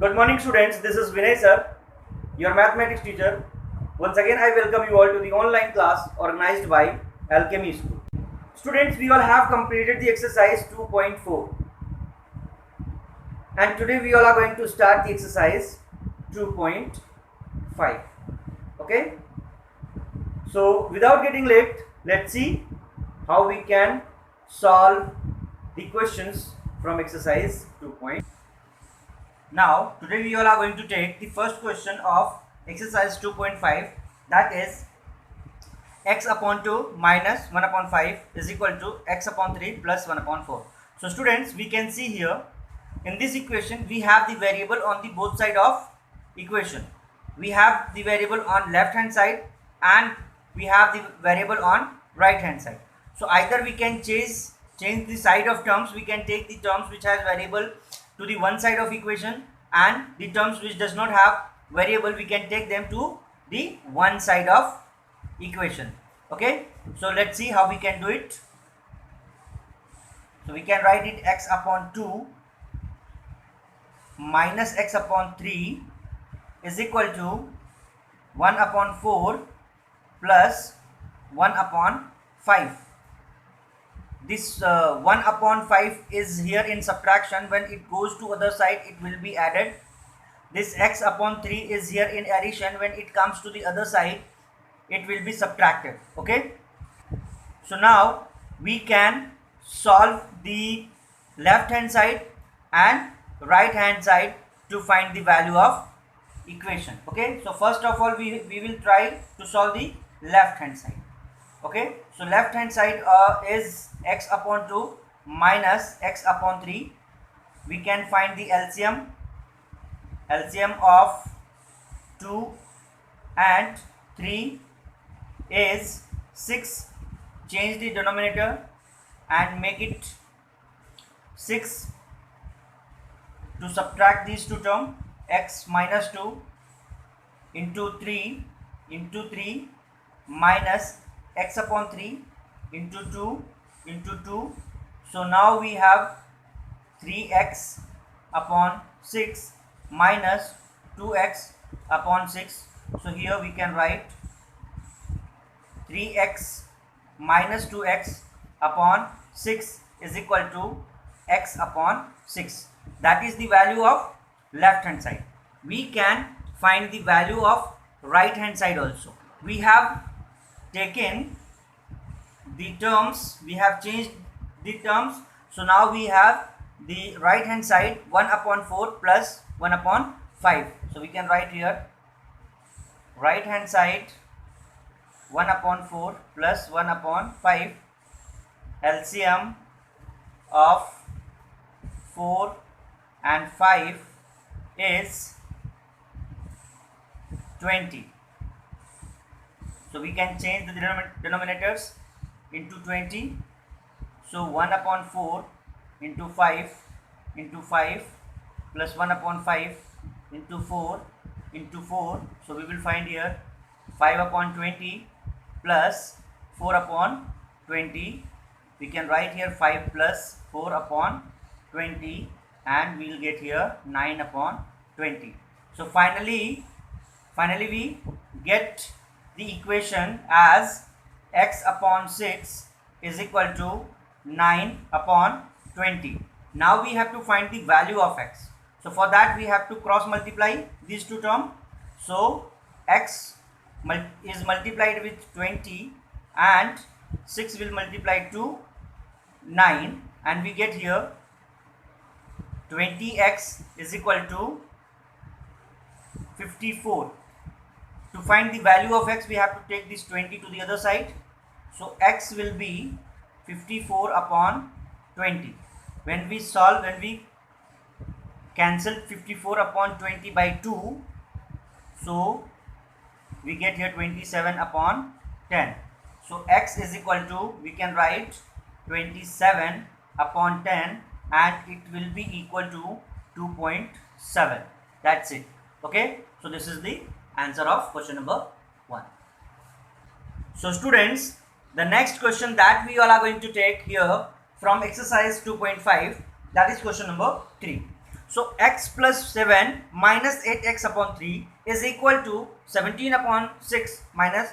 Good morning students, this is Vinay sir, your mathematics teacher. Once again I welcome you all to the online class organized by Alchemy School. Students, we all have completed the exercise 2.4 and today we all are going to start the exercise 2.5. Okay, so without getting late, let's see how we can solve the questions from exercise 2.5. Now, today we all are going to take the first question of exercise 2.5, that is x upon 2 minus 1 upon 5 is equal to x upon 3 plus 1 upon 4. So students, we can see here in this equation we have the variable on the both side of equation. We have the variable on left hand side and we have the variable on right hand side. So either we can change the side of terms. We can take the terms which has variable to the one side of equation, and the terms which does not have variable we can take them to the one side of equation. Okay, so let's see how we can do it. So we can write it x upon 2 minus x upon 3 is equal to 1 upon 4 plus 1 upon 5. This 1 upon 5 is here in subtraction. When it goes to other side it will be added. This x upon 3 is here in addition. When it comes to the other side it will be subtracted. Okay, so now we can solve the left hand side and right hand side to find the value of equation. Okay, so first of all we will try to solve the left hand side. Okay, so left hand side is x upon 2 minus x upon 3. We can find the LCM of 2 and 3 is 6. Change the denominator and make it 6. To subtract these two terms, x minus 2 into 3 minus x upon 3 into 2. So now we have 3x upon 6 minus 2x upon 6. So here we can write 3x minus 2x upon 6 is equal to x upon 6. That is the value of left hand side. We can find the value of right hand side also. We have taken the terms, we have changed the terms. So now we have the right hand side 1 upon 4 plus 1 upon 5. So we can write here right hand side 1 upon 4 plus 1 upon 5. LCM of 4 and 5 is 20. So we can change the denominators into 20. So 1 upon 4 into 5 plus 1 upon 5 into 4 into 4. So we will find here 5 upon 20 plus 4 upon 20. We can write here 5 plus 4 upon 20 and we will get here 9 upon 20. So finally we get the equation as x upon 6 is equal to 9 upon 20. Now we have to find the value of x. So for that we have to cross multiply these two terms. So x is multiplied with 20 and 6 will multiply to 9 and we get here 20x is equal to 54. To find the value of x we have to take this 20 to the other side. So x will be 54 upon 20. When we cancel 54 upon 20 by 2, so we get here 27 upon 10. So x is equal to, we can write 27 upon 10 and it will be equal to 2.7. That's it. Okay, so this is the answer of question number 1. So students, the next question that we all are going to take here from exercise 2.5, that is question number 3. So x plus 7 minus 8x upon 3 is equal to 17 upon 6 minus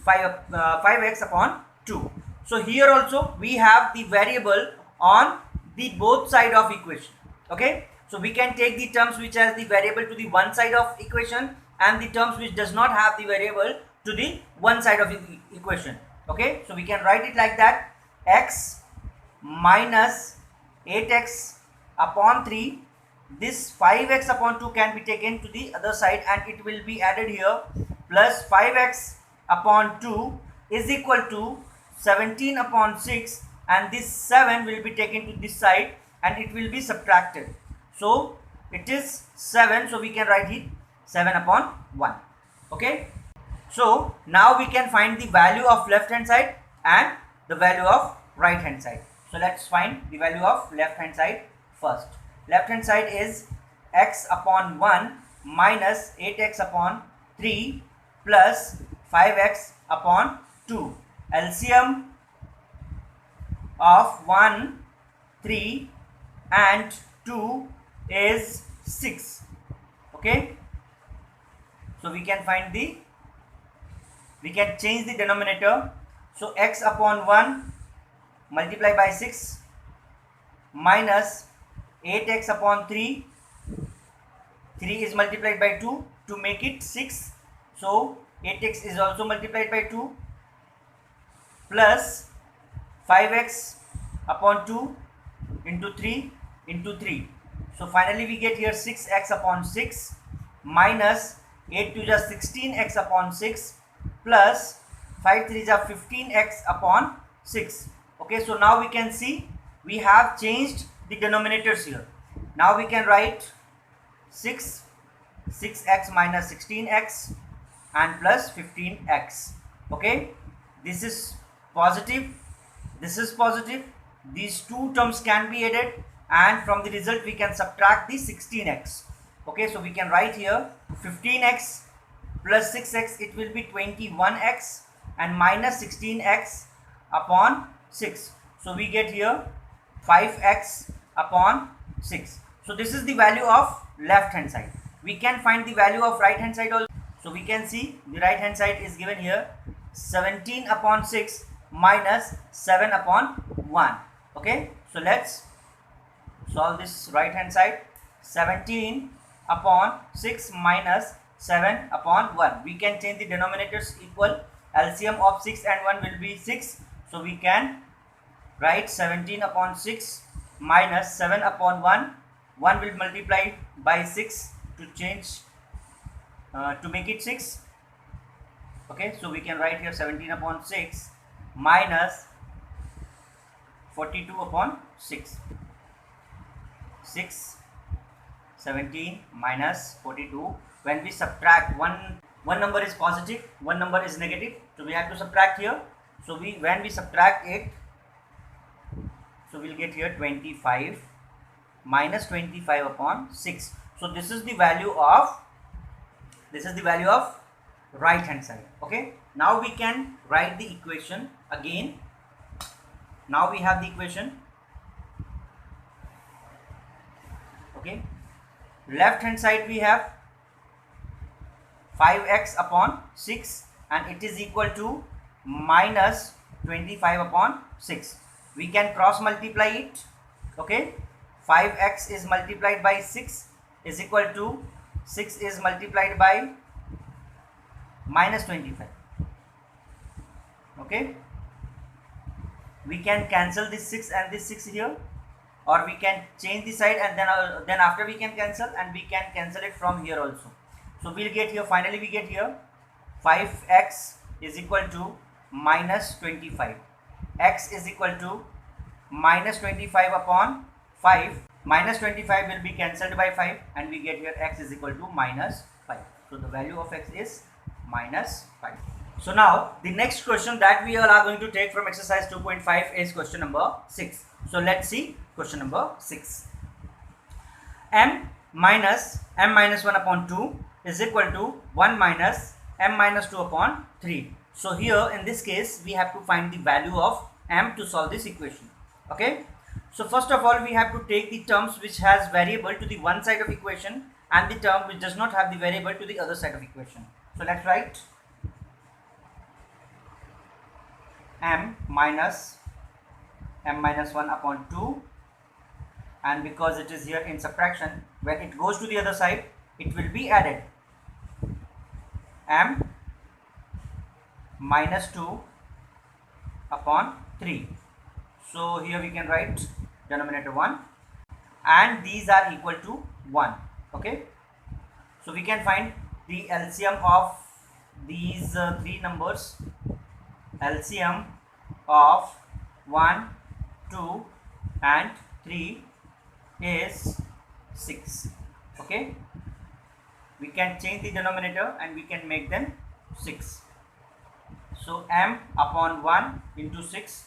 5x upon 2. So here also we have the variable on the both side of equation. Okay, so we can take the terms which has the variable to the one side of equation and the terms which does not have the variable to the one side of the equation. Okay, so we can write it like that: x minus 8x upon 3, this 5x upon 2 can be taken to the other side and it will be added here, plus 5x upon 2 is equal to 17 upon 6, and this 7 will be taken to this side and it will be subtracted. So it is 7, so we can write it 7 upon 1. Okay, so now we can find the value of left hand side and the value of right hand side. So let's find the value of left hand side first. Left hand side is x upon 1 minus 8x upon 3 plus 5x upon 2. LCM of 1, 3 and 2 is 6. Okay, so we can change the denominator. So x upon 1 multiply by 6 minus 8x upon 3, 3 is multiplied by 2 to make it 6, so 8x is also multiplied by 2, plus 5x upon 2 into 3 into 3. So finally we get here 6x upon 6 minus 8 to the 16x upon 6 plus 5 3 is 15x upon 6. Okay, so now we can see we have changed the denominators here. Now we can write 6x minus 16x and plus 15x. Okay, this is positive, this is positive, these two terms can be added and from the result we can subtract the 16x. Okay, so we can write here 15x plus 6x, it will be 21x and minus 16x upon 6. So we get here 5x upon 6. So this is the value of left hand side. We can find the value of right hand side also. So we can see the right hand side is given here 17 upon 6 minus 7 upon 1. Okay, so let's solve this right hand side. 17 upon 6 minus 7 upon 1. We can change the denominators equal. LCM of 6 and 1 will be 6. So we can write 17 upon 6 minus 7 upon 1. 1 will multiply by 6 to change to make it 6. Okay, so we can write here 17 upon 6 minus 42 upon 6. 17 minus 42. When we subtract, one number is positive, one number is negative, so we have to subtract here. So when we subtract it, so we'll get here 25 minus 25 upon 6. So this is the value of right hand side. Okay, now we can write the equation again. Now we have the equation. Okay, left hand side we have 5x upon 6 and it is equal to minus 25 upon 6. We can cross multiply it. Okay, 5x is multiplied by 6 is equal to 6 is multiplied by minus 25. Okay, we can cancel this 6 and this 6 here, or we can change the side and then after we can cancel, and we can cancel it from here also. So we'll get here, finally we get here 5x is equal to minus 25. X is equal to minus 25 upon 5. Minus 25 will be cancelled by 5 and we get here x is equal to minus 5. So the value of x is minus 5. So now the next question that we are going to take from exercise 2.5 is question number 6. So let's see question number 6. m minus 1 upon 2 is equal to 1 minus m minus 2 upon 3. So here in this case we have to find the value of m to solve this equation. Okay, So first of all, we have to take the terms which has variable to the one side of equation and the term which does not have the variable to the other side of equation. So let's write m minus 1 upon 2, and because it is here in subtraction, when it goes to the other side it will be added m minus 2 upon 3. So here we can write denominator 1 and these are equal to 1. Okay, so we can find the LCM of these three numbers. LCM of 1, 2 and 3 is 6. Okay, we can change the denominator and we can make them 6. So m upon 1 into 6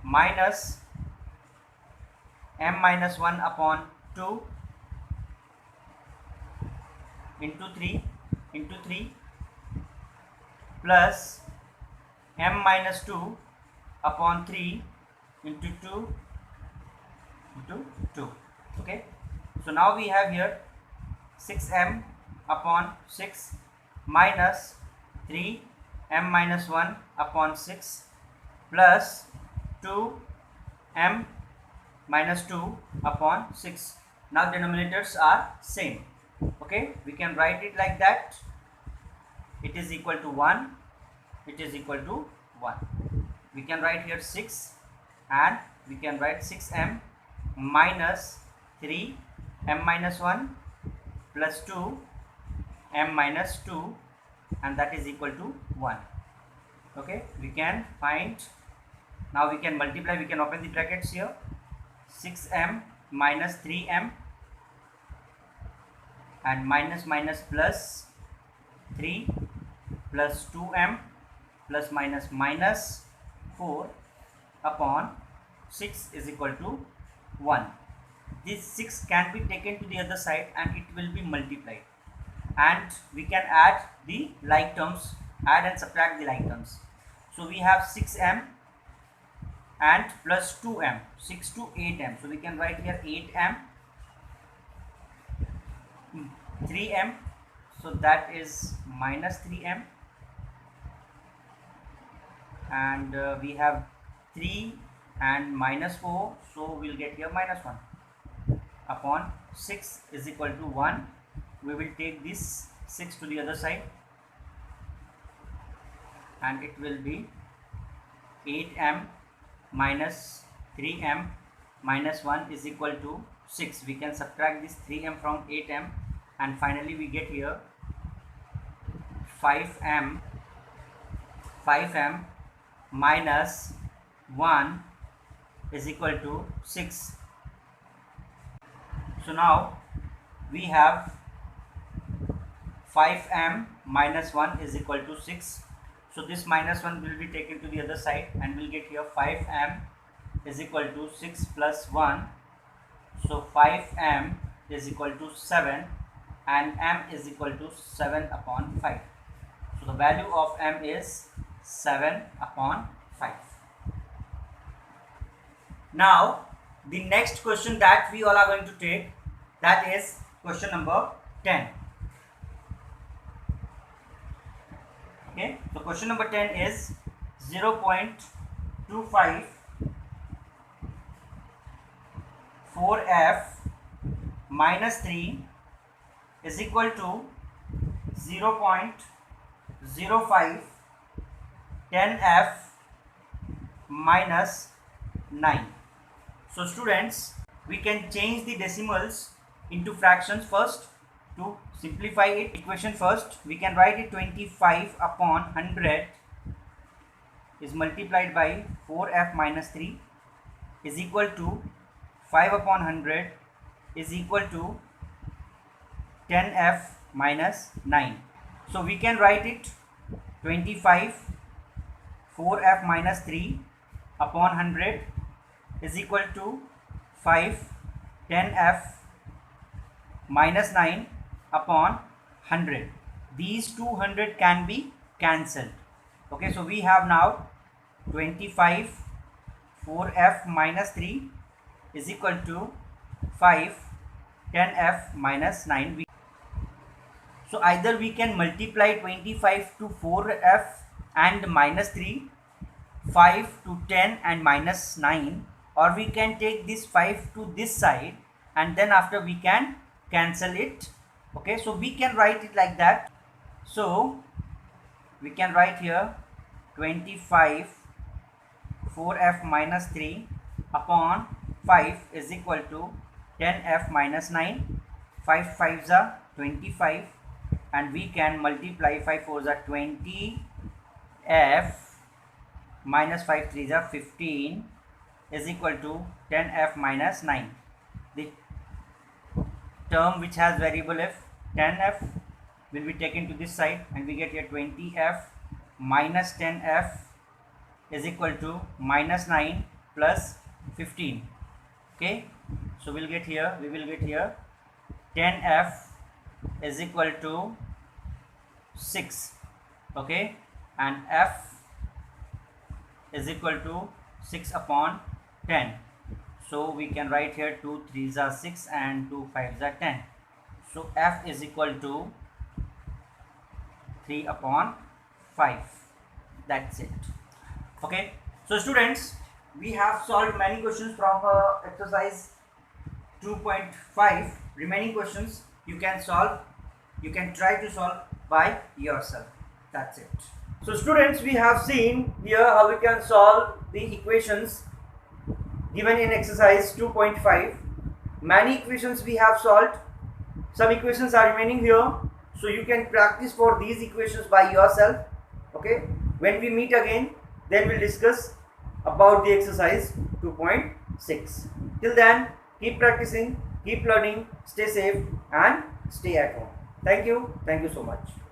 minus m minus 1 upon 2 into 3 plus m minus 2 upon 3 into 2 into 2. Okay, so now we have here 6m upon 6 minus 3m minus 1 upon 6 plus 2m minus 2 upon 6. Now denominators are same. Okay, we can write it like that. It is equal to 1. It is equal to 1. We can write here 6 and we can write 6m minus 3m minus 1 plus 2m minus 2, and that is equal to 1. Okay, we can find, now we can multiply, we can open the brackets here. 6m minus 3m and minus plus 3 plus 2m plus minus 4 upon 6 is equal to 1. This 6 can be taken to the other side and it will be multiplied, and we can add the like terms, add and subtract the like terms. So we have 6m and plus 2m, 6 to 8m. So we can write here 8m, 3m, so that is minus 3m, and we have 3 and minus 4, so we'll get here minus 1 upon 6 is equal to 1. We will take this 6 to the other side and it will be 8m minus 3m minus 1 is equal to 6. We can subtract this 3m from 8m and finally we get here 5m minus 1 is equal to 6. So now we have 5m minus 1 is equal to 6. So this minus 1 will be taken to the other side and we'll get here 5m is equal to 6 plus 1. So 5m is equal to 7 and m is equal to 7 upon 5. So the value of m is 7 upon 5. Now the next question that we all are going to take, that is question number 10. Okay, so question number 10 is 0.25 4f minus 3 is equal to 0.05 10f minus 9. So students, we can change the decimals into fractions first. To simplify it, equation first, we can write it 25 upon 100 is multiplied by 4f minus 3 is equal to 5 upon 100 is equal to 10f minus 9. So we can write it 25 4f minus 3 upon 100 is equal to 5 10f minus 9 upon 100. These 200 can be cancelled. Okay, so we have now 25 4f minus 3 is equal to 5 10f minus 9. So either we can multiply 25 to 4f and minus 3, 5 to 10 and minus 9, or we can take this 5 to this side and then after we can cancel it. Okay, so we can write it like that. So we can write here 25 4f minus 3 upon 5 is equal to 10f minus 9. 5 5s are 25 and we can multiply 5 4s are 20 f minus 5 3s are 15 is equal to 10f minus 9. The term which has variable f 10f will be taken to this side and we get here 20f minus 10f is equal to minus 9 plus 15. Okay, so we will get here 10f is equal to 6. Okay, and f is equal to 6 upon 10. So we can write here 2 3s are 6 and 2 5s are 10. So f is equal to 3 upon 5. That's it. Okay, so students, we have solved many questions from exercise 2.5. Remaining questions you can solve, you can try to solve by yourself. That's it. So students, we have seen here how we can solve the equations given in exercise 2.5. Many equations we have solved. Some equations are remaining here, so you can practice for these equations by yourself. Okay, when we meet again, then we'll discuss about the exercise 2.6. Till then, keep practicing, keep learning, stay safe and stay at home. Thank you so much.